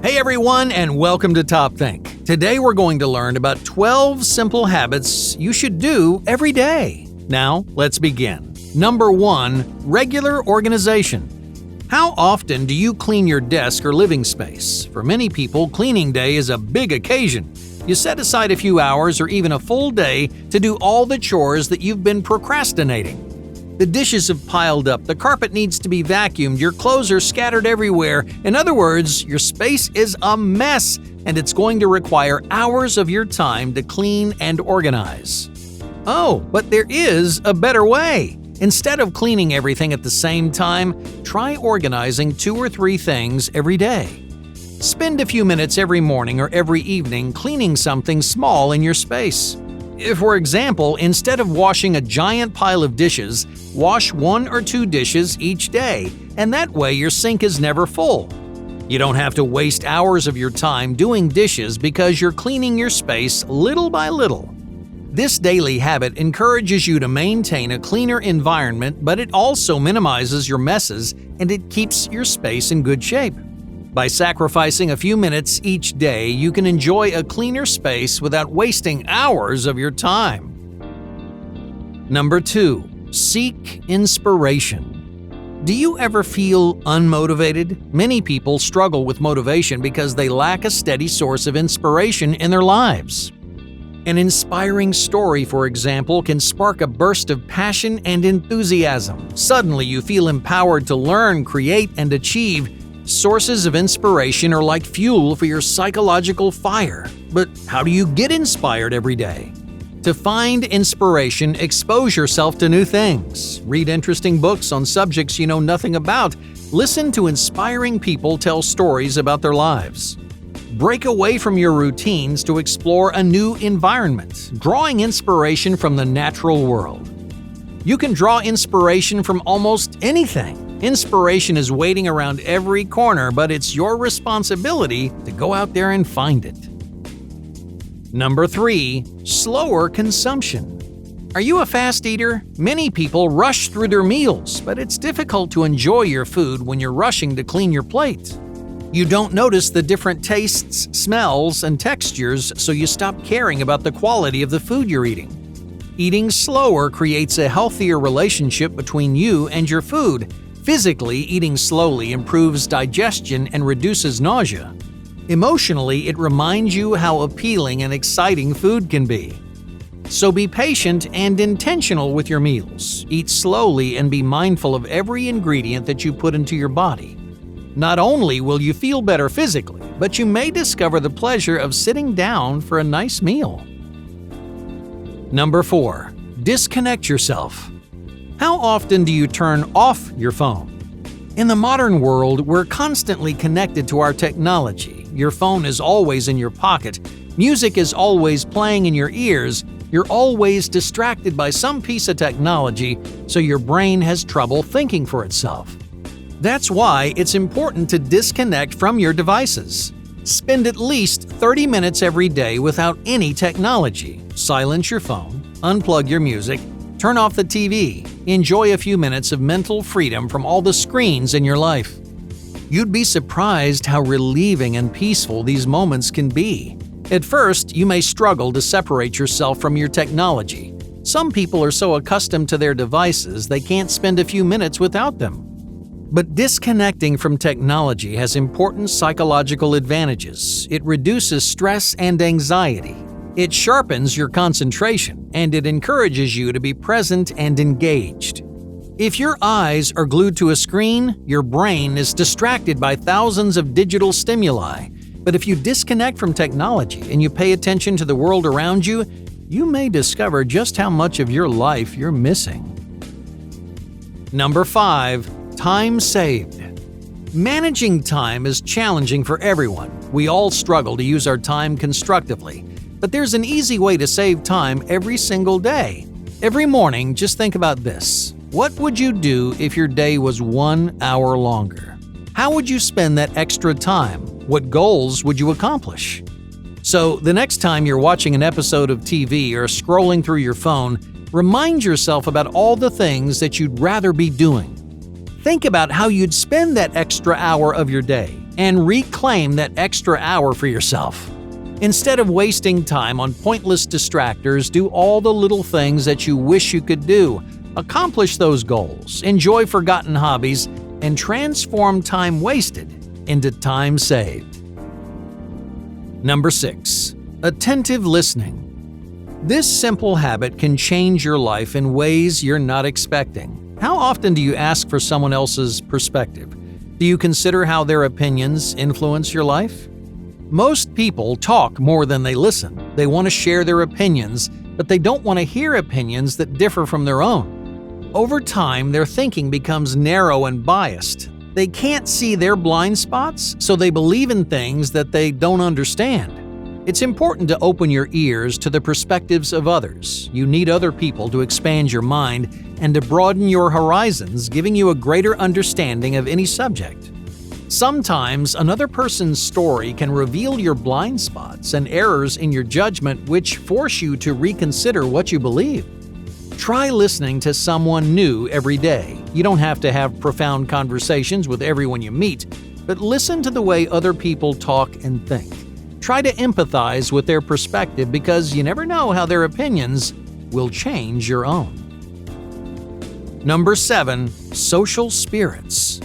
Hey everyone, and welcome to Top Think. Today we're going to learn about 12 simple habits you should do every day. Now, let's begin. Number 1, regular organization. How often do you clean your desk or living space? For many people, cleaning day is a big occasion. You set aside a few hours or even a full day to do all the chores that you've been procrastinating. The dishes have piled up, the carpet needs to be vacuumed, your clothes are scattered everywhere. In other words, your space is a mess, and it's going to require hours of your time to clean and organize. Oh, but there is a better way. Instead of cleaning everything at the same time, try organizing 2 or 3 things every day. Spend a few minutes every morning or every evening cleaning something small in your space. For example, instead of washing a giant pile of dishes, wash 1 or 2 dishes each day, and that way your sink is never full. You don't have to waste hours of your time doing dishes because you're cleaning your space little by little. This daily habit encourages you to maintain a cleaner environment, but it also minimizes your messes and it keeps your space in good shape. By sacrificing a few minutes each day, you can enjoy a cleaner space without wasting hours of your time. Number 2, seek inspiration. Do you ever feel unmotivated? Many people struggle with motivation because they lack a steady source of inspiration in their lives. An inspiring story, for example, can spark a burst of passion and enthusiasm. Suddenly, you feel empowered to learn, create, and achieve. Sources of inspiration are like fuel for your psychological fire. But how do you get inspired every day? To find inspiration, expose yourself to new things. Read interesting books on subjects you know nothing about. Listen to inspiring people tell stories about their lives. Break away from your routines to explore a new environment, drawing inspiration from the natural world. You can draw inspiration from almost anything. Inspiration is waiting around every corner, but it's your responsibility to go out there and find it. Number 3, slower consumption. Are you a fast eater? Many people rush through their meals, but it's difficult to enjoy your food when you're rushing to clean your plate. You don't notice the different tastes, smells, and textures, so you stop caring about the quality of the food you're eating. Eating slower creates a healthier relationship between you and your food. Physically, eating slowly improves digestion and reduces nausea. Emotionally, it reminds you how appealing and exciting food can be. So be patient and intentional with your meals. Eat slowly and be mindful of every ingredient that you put into your body. Not only will you feel better physically, but you may discover the pleasure of sitting down for a nice meal. Number 4, disconnect yourself. How often do you turn off your phone? In the modern world, we're constantly connected to our technology. Your phone is always in your pocket. Music is always playing in your ears. You're always distracted by some piece of technology, so your brain has trouble thinking for itself. That's why it's important to disconnect from your devices. Spend at least 30 minutes every day without any technology. Silence your phone, unplug your music, turn off the TV. Enjoy a few minutes of mental freedom from all the screens in your life. You'd be surprised how relieving and peaceful these moments can be. At first, you may struggle to separate yourself from your technology. Some people are so accustomed to their devices they can't spend a few minutes without them. But disconnecting from technology has important psychological advantages. It reduces stress and anxiety. It sharpens your concentration, and it encourages you to be present and engaged. If your eyes are glued to a screen, your brain is distracted by thousands of digital stimuli. But if you disconnect from technology and you pay attention to the world around you, you may discover just how much of your life you're missing. Number 5, time saved. Managing time is challenging for everyone. We all struggle to use our time constructively. But there's an easy way to save time every single day. Every morning, just think about this. What would you do if your day was 1 hour longer? How would you spend that extra time? What goals would you accomplish? So, the next time you're watching an episode of TV or scrolling through your phone, remind yourself about all the things that you'd rather be doing. Think about how you'd spend that extra hour of your day. and reclaim that extra hour for yourself. Instead of wasting time on pointless distractors, do all the little things that you wish you could do. Accomplish those goals, enjoy forgotten hobbies, and transform time wasted into time saved. Number 6. Attentive listening. This simple habit can change your life in ways you're not expecting. How often do you ask for someone else's perspective? Do you consider how their opinions influence your life? Most people talk more than they listen. They want to share their opinions, but they don't want to hear opinions that differ from their own. Over time, their thinking becomes narrow and biased. They can't see their blind spots, so they believe in things that they don't understand. It's important to open your ears to the perspectives of others. You need other people to expand your mind and to broaden your horizons, giving you a greater understanding of any subject. Sometimes another person's story can reveal your blind spots and errors in your judgment, which force you to reconsider what you believe. Try listening to someone new every day. You don't have to have profound conversations with everyone you meet, but listen to the way other people talk and think. Try to empathize with their perspective because you never know how their opinions will change your own. Number 7. Social spirits.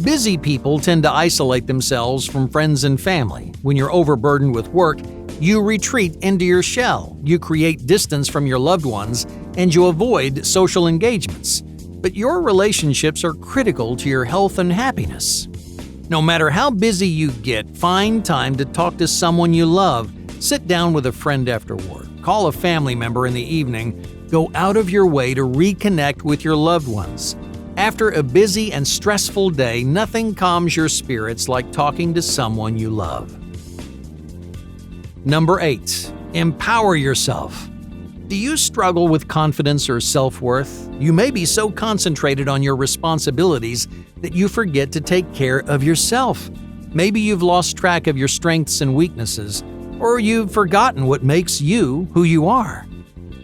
Busy people tend to isolate themselves from friends and family. When you're overburdened with work, you retreat into your shell. You create distance from your loved ones, and you avoid social engagements. But your relationships are critical to your health and happiness. No matter how busy you get, find time to talk to someone you love. Sit down with a friend after work. Call a family member in the evening. Go out of your way to reconnect with your loved ones. After a busy and stressful day, nothing calms your spirits like talking to someone you love. Number 8. Empower yourself. Do you struggle with confidence or self-worth? You may be so concentrated on your responsibilities that you forget to take care of yourself. Maybe you've lost track of your strengths and weaknesses, or you've forgotten what makes you who you are.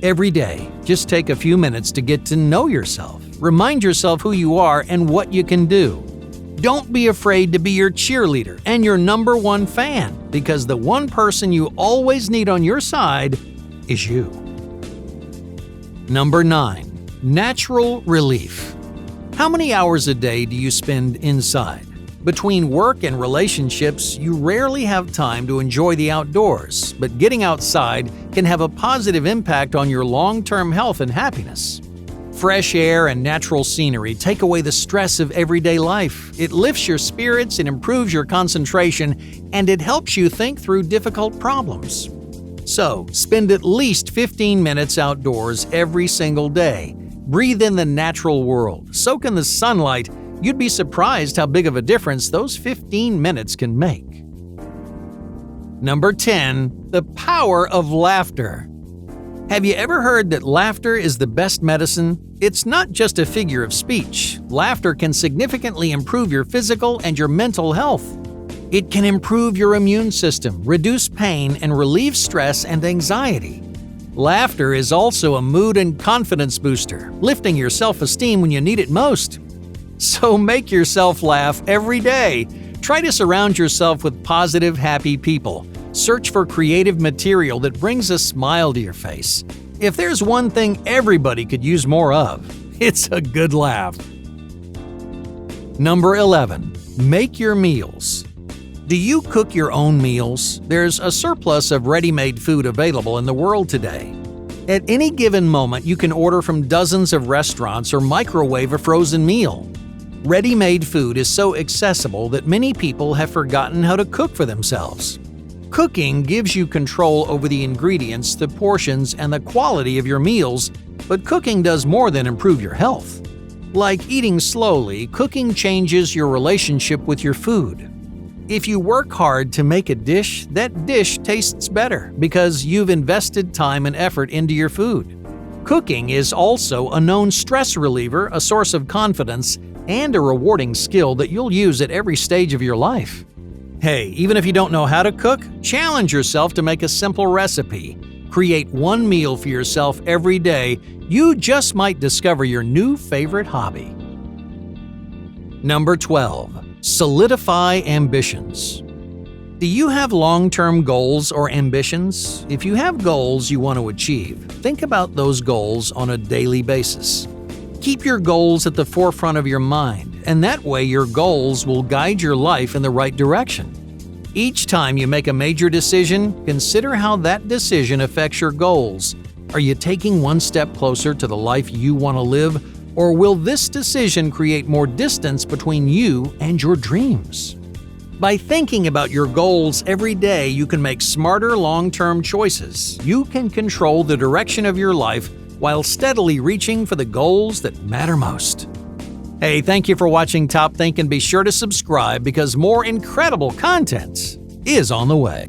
Every day, just take a few minutes to get to know yourself. Remind yourself who you are and what you can do. Don't be afraid to be your cheerleader and your number one fan, because the one person you always need on your side is you. Number 9. Natural relief. How many hours a day do you spend inside? Between work and relationships, you rarely have time to enjoy the outdoors, but getting outside can have a positive impact on your long-term health and happiness. Fresh air and natural scenery take away the stress of everyday life. It lifts your spirits, it improves your concentration, and it helps you think through difficult problems. So, spend at least 15 minutes outdoors every single day. Breathe in the natural world. Soak in the sunlight. You'd be surprised how big of a difference those 15 minutes can make. Number 10. The power of laughter. Have you ever heard that laughter is the best medicine? It's not just a figure of speech. Laughter can significantly improve your physical and your mental health. It can improve your immune system, reduce pain, and relieve stress and anxiety. Laughter is also a mood and confidence booster, lifting your self-esteem when you need it most. So make yourself laugh every day. Try to surround yourself with positive, happy people. Search for creative material that brings a smile to your face. If there's one thing everybody could use more of, it's a good laugh. Number 11. Make your meals. Do you cook your own meals? There's a surplus of ready-made food available in the world today. At any given moment, you can order from dozens of restaurants or microwave a frozen meal. Ready-made food is so accessible that many people have forgotten how to cook for themselves. Cooking gives you control over the ingredients, the portions, and the quality of your meals, but cooking does more than improve your health. Like eating slowly, cooking changes your relationship with your food. If you work hard to make a dish, that dish tastes better because you've invested time and effort into your food. Cooking is also a known stress reliever, a source of confidence, and a rewarding skill that you'll use at every stage of your life. Hey, even if you don't know how to cook, challenge yourself to make a simple recipe. Create one meal for yourself every day. You just might discover your new favorite hobby. Number 12. Solidify ambitions. Do you have long-term goals or ambitions? If you have goals you want to achieve, think about those goals on a daily basis. Keep your goals at the forefront of your mind, and that way your goals will guide your life in the right direction. Each time you make a major decision, consider how that decision affects your goals. Are you taking one step closer to the life you want to live, or will this decision create more distance between you and your dreams? By thinking about your goals every day, you can make smarter long-term choices. You can control the direction of your life while steadily reaching for the goals that matter most. Hey, thank you for watching Top Think, and be sure to subscribe because more incredible content is on the way.